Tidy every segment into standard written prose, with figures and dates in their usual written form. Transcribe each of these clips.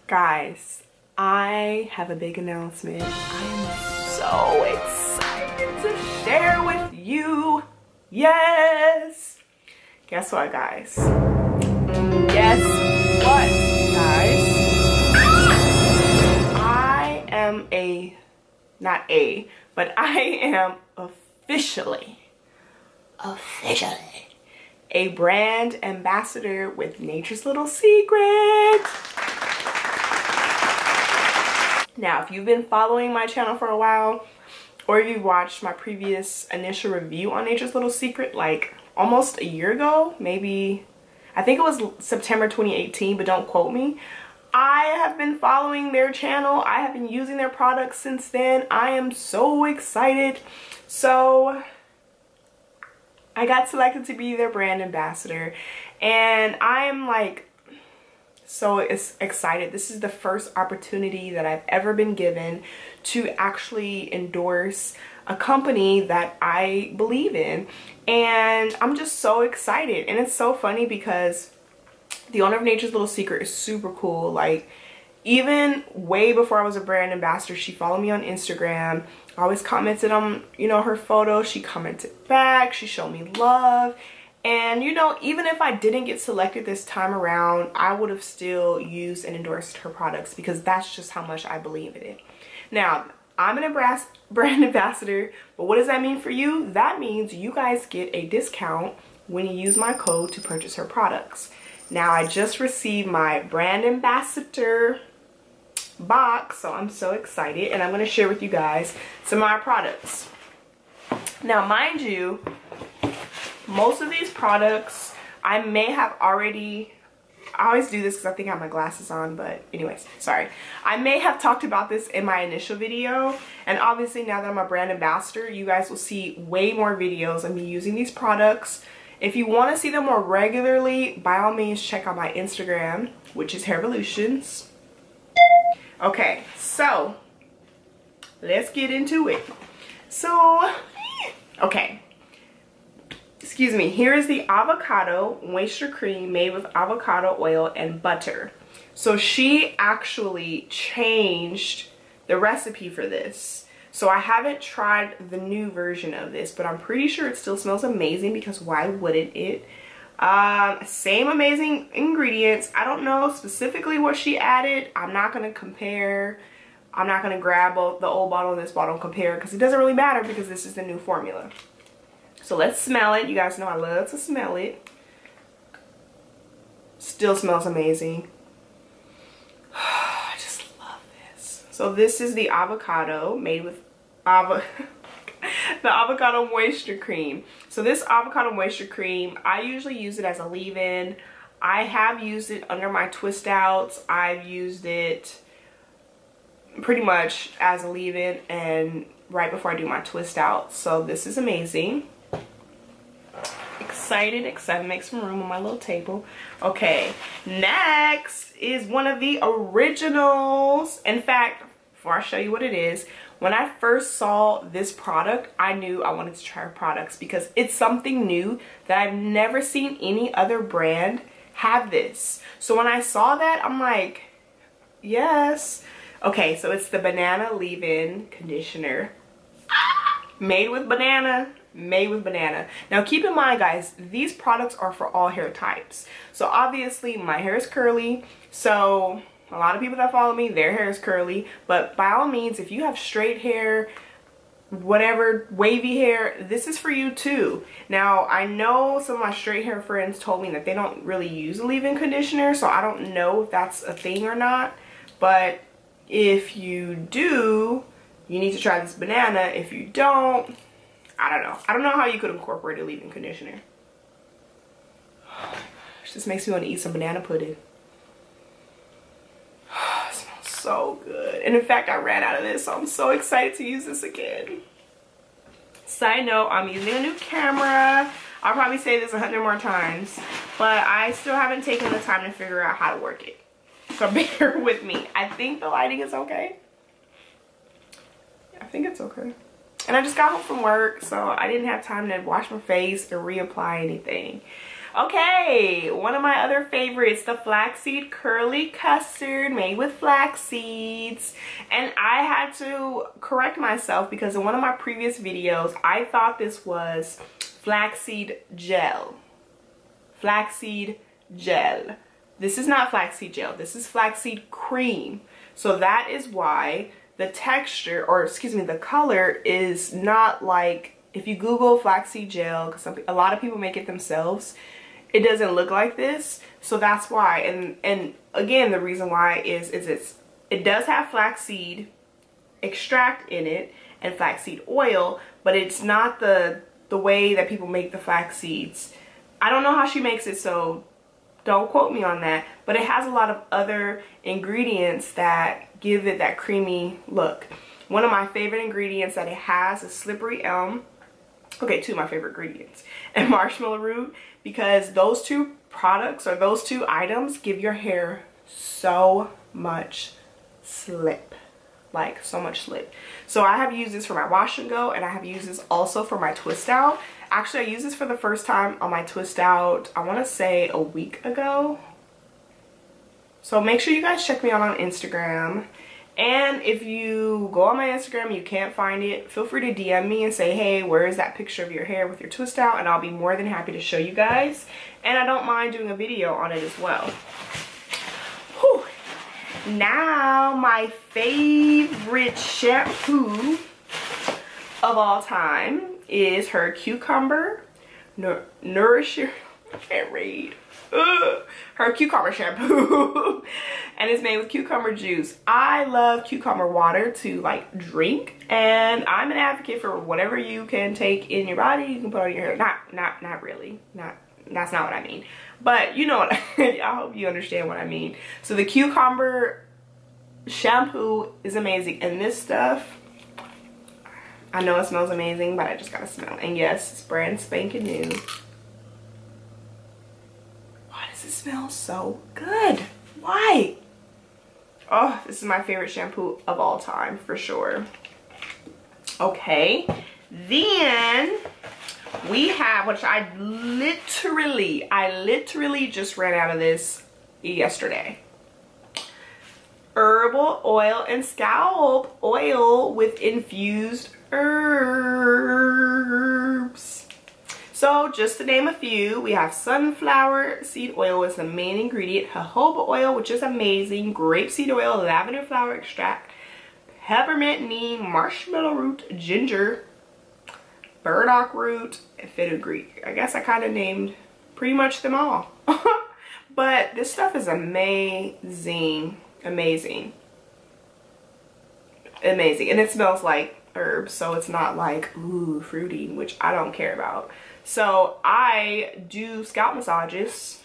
Guys, I have a big announcement. I am so excited to share with you. Yes! Guess what, guys? Guess what, guys? I am I am officially a brand ambassador with Nature's Little Secret. Now, if you've been following my channel for a while, or you've watched my previous initial review on Nature's Little Secret, like almost a year ago, maybe, I think it was September 2018, but don't quote me. I have been following their channel. I have been using their products since then. I am so excited. So I got selected to be their brand ambassador, and I am like so excited. This is the first opportunity that I've ever been given to actually endorse a company that I believe in, and I'm just so excited. And it's so funny because the owner of Nature's Little Secret is super cool. Like, even way before I was a brand ambassador, she followed me on Instagram. I always commented on, you know, her photos. She commented back. She showed me love. And, you know, even if I didn't get selected this time around, I would have still used and endorsed her products because that's just how much I believe in it. Now, I'm an brand ambassador, but what does that mean for you? That means you guys get a discount when you use my code to purchase her products. Now, I just received my brand ambassador box, so I'm so excited, and I'm going to share with you guys some of my products. Now, mind you, most of these products I may have already, I always do this because I think I have my glasses on, but anyways, sorry. I may have talked about this in my initial video, and obviously now that I'm a brand ambassador, you guys will see way more videos of me using these products. If you want to see them more regularly, by all means check out my Instagram, which is Hairvolutions. Okay, so let's get into it. So, okay. Excuse me, here is the avocado moisture cream made with avocado oil and butter. So she actually changed the recipe for this. So I haven't tried the new version of this, but I'm pretty sure it still smells amazing because why wouldn't it? Same amazing ingredients. I don't know specifically what she added. I'm not going to compare. I'm not going to grab both the old bottle and this bottle and compare because it doesn't really matter because this is the new formula. So let's smell it. You guys know I love to smell it. Still smells amazing. I just love this. So this is the avocado made with the avocado moisture cream. So this avocado moisture cream, I usually use it as a leave-in. I have used it under my twist outs. I've used it pretty much as a leave-in and right before I do my twist out. So this is amazing. Excited, make some room on my little table. Okay, next is one of the originals. In fact, before I show you what it is, when I first saw this product, I knew I wanted to try her products because it's something new that I've never seen any other brand have this. So when I saw that, I'm like, yes. Okay, so it's the banana leave-in conditioner. Made with banana. Now keep in mind, guys, these products are for all hair types. So obviously my hair is curly, so a lot of people that follow me, their hair is curly, but by all means, if you have straight hair, whatever, wavy hair, this is for you too. Now I know some of my straight hair friends told me that they don't really use a leave-in conditioner, so I don't know if that's a thing or not, but if you do, you need to try this banana. If you don't, I don't know. I don't know how you could incorporate a leave-in conditioner. Oh my gosh, this makes me want to eat some banana pudding. It smells so good. And in fact, I ran out of this, so I'm so excited to use this again. Side note, I'm using a new camera. I'll probably say this 100 more times, but I still haven't taken the time to figure out how to work it. So bear with me. I think the lighting is okay. I think it's okay. And I just got home from work, so I didn't have time to wash my face or reapply anything. Okay, one of my other favorites, the Flaxseed Curly Custard made with flax seeds. And I had to correct myself because in one of my previous videos, I thought this was flaxseed gel. Flaxseed gel. This is not flaxseed gel. This is flaxseed cream. So that is why the texture, or excuse me, the color is not like, if you Google flaxseed gel, because a lot of people make it themselves, it doesn't look like this. So that's why. And again, the reason why is it does have flaxseed extract in it and flaxseed oil, but it's not the way that people make the flax seeds. I don't know how she makes it, so don't quote me on that, but it has a lot of other ingredients that give it that creamy look. One of my favorite ingredients that it has is slippery elm. Okay, two of my favorite ingredients, and marshmallow root, because those two products, or those two items, give your hair so much slip. Like, so much slip. So I have used this for my wash and go, and I have used this also for my twist out. Actually, I used this for the first time on my twist out, I want to say a week ago. So make sure you guys check me out on Instagram. And if you go on my Instagram and you can't find it, feel free to DM me and say, hey, where is that picture of your hair with your twist out? And I'll be more than happy to show you guys. And I don't mind doing a video on it as well. Whew. Now, my favorite shampoo of all time is her Cucumber Nourisher. I can't read. Her cucumber shampoo. And it's made with cucumber juice. I love cucumber water to like drink, and I'm an advocate for whatever you can take in your body you can put on your hair. Not really, that's not what I mean, but you know what I hope you understand what I mean. So the cucumber shampoo is amazing, and this stuff, I know it smells amazing, but I just gotta smell. And yes, it's brand spanking new. It smells so good. Why? Oh, this is my favorite shampoo of all time for sure. Okay, then we have, which I literally just ran out of this yesterday. Herbal oil and scalp oil with infused herbs. So just to name a few, we have sunflower seed oil is the main ingredient, jojoba oil, which is amazing, grapeseed oil, lavender flower extract, peppermint, neem, marshmallow root, ginger, burdock root, and fenugreek. I guess I kind of named pretty much them all. But this stuff is amazing, amazing, amazing. And it smells like herbs, so it's not like, ooh, fruity, which I don't care about. So I do scalp massages.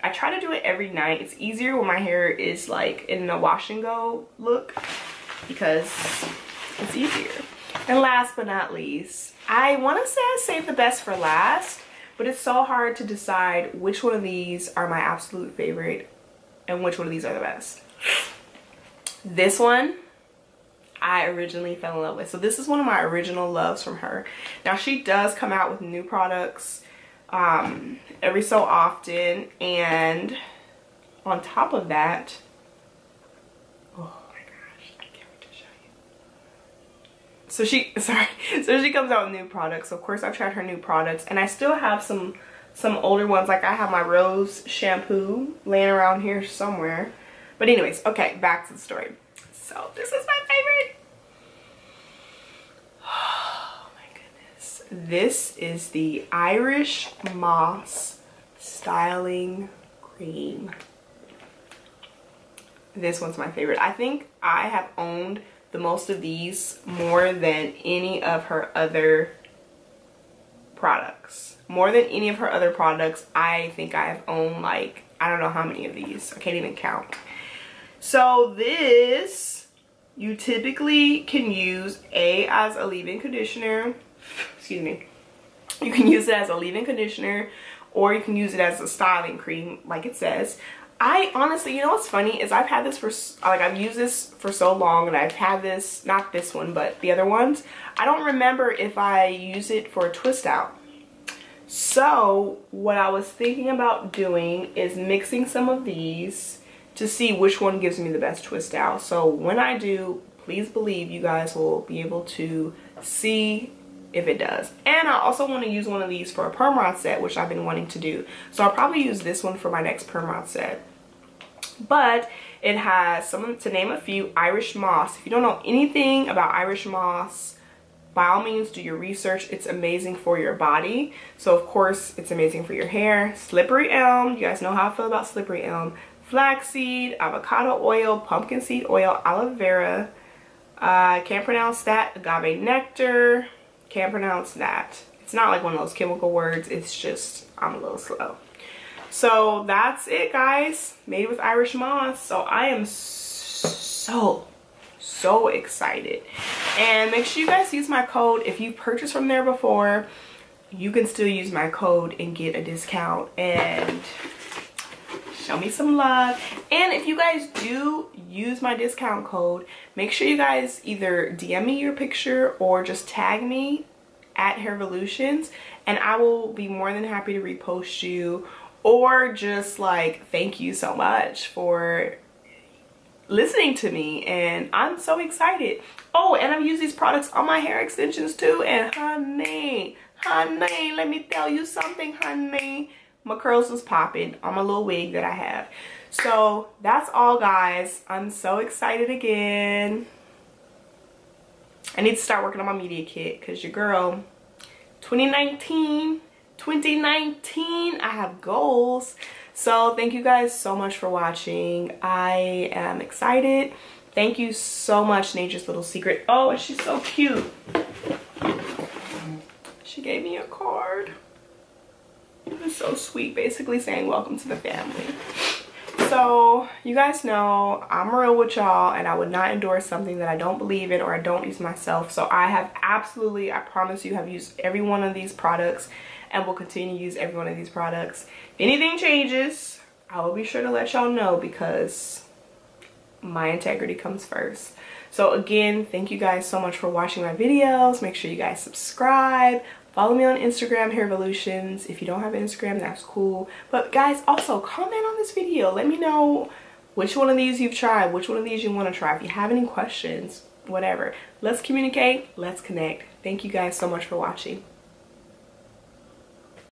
I try to do it every night. It's easier when my hair is like in a wash and go look because it's easier. And last but not least, I want to say I saved the best for last, but it's so hard to decide which one of these are my absolute favorite and which one of these are the best. This one I originally fell in love with. So this is one of my original loves from her. Now she does come out with new products every so often, and on top of that, oh my gosh, I can't wait to show you. So she comes out with new products. So of course I've tried her new products, and I still have some older ones. Like I have my rose shampoo laying around here somewhere. But anyways, okay, back to the story. So this is my favorite. Oh my goodness. This is the Irish Moss Styling Cream. This one's my favorite. I think I have owned the most of these more than any of her other products. More than any of her other products, I think I have owned like, I don't know how many of these. I can't even count. So this, you typically can use as a leave-in conditioner. Excuse me. You can use it as a leave-in conditioner, or you can use it as a styling cream like it says. I honestly, you know what's funny is I've had this for, like, I've used this for so long, and I've had this, not this one, but the other ones. I don't remember if I use it for a twist out. So what I was thinking about doing is mixing some of these to see which one gives me the best twist out. So when I do, please believe you guys will be able to see if it does. And I also want to use one of these for a perm rod set, which I've been wanting to do. So I'll probably use this one for my next perm rod set. But it has some, to name a few, Irish moss. If you don't know anything about Irish moss, by all means do your research. It's amazing for your body. So of course it's amazing for your hair. Slippery elm, you guys know how I feel about slippery elm. Flaxseed, avocado oil, pumpkin seed oil, aloe vera. Can't pronounce that. Agave nectar. Can't pronounce that. It's not like one of those chemical words. It's just, I'm a little slow. So that's it, guys. Made with Irish moss. So I am so excited. And make sure you guys use my code. If you purchased from there before, you can still use my code and get a discount and show me some love. And if you guys do use my discount code, make sure you guys either DM me your picture or just tag me at Hairvolutions, and I will be more than happy to repost you, or just like thank you so much for listening to me. And I'm so excited. Oh, and I've used these products on my hair extensions too, and honey, let me tell you something, honey, my curls was popping on my little wig that I have. So that's all, guys. I'm so excited again. I need to start working on my media kit because your girl, 2019, I have goals. So thank you guys so much for watching. I am excited. Thank you so much, Nature's Little Secret. Oh, and she's so cute. She gave me a card. It was so sweet, basically saying welcome to the family. So you guys know I'm real with y'all, and I would not endorse something that I don't believe in or I don't use myself. So I have absolutely, I promise you, have used every one of these products and will continue to use every one of these products. If anything changes, I will be sure to let y'all know, because my integrity comes first. So again, thank you guys so much for watching my videos. Make sure you guys subscribe. Follow me on Instagram, Hairvolutions. If you don't have Instagram, that's cool. But guys, also comment on this video. Let me know which one of these you've tried, which one of these you want to try. If you have any questions, whatever. Let's communicate. Let's connect. Thank you guys so much for watching.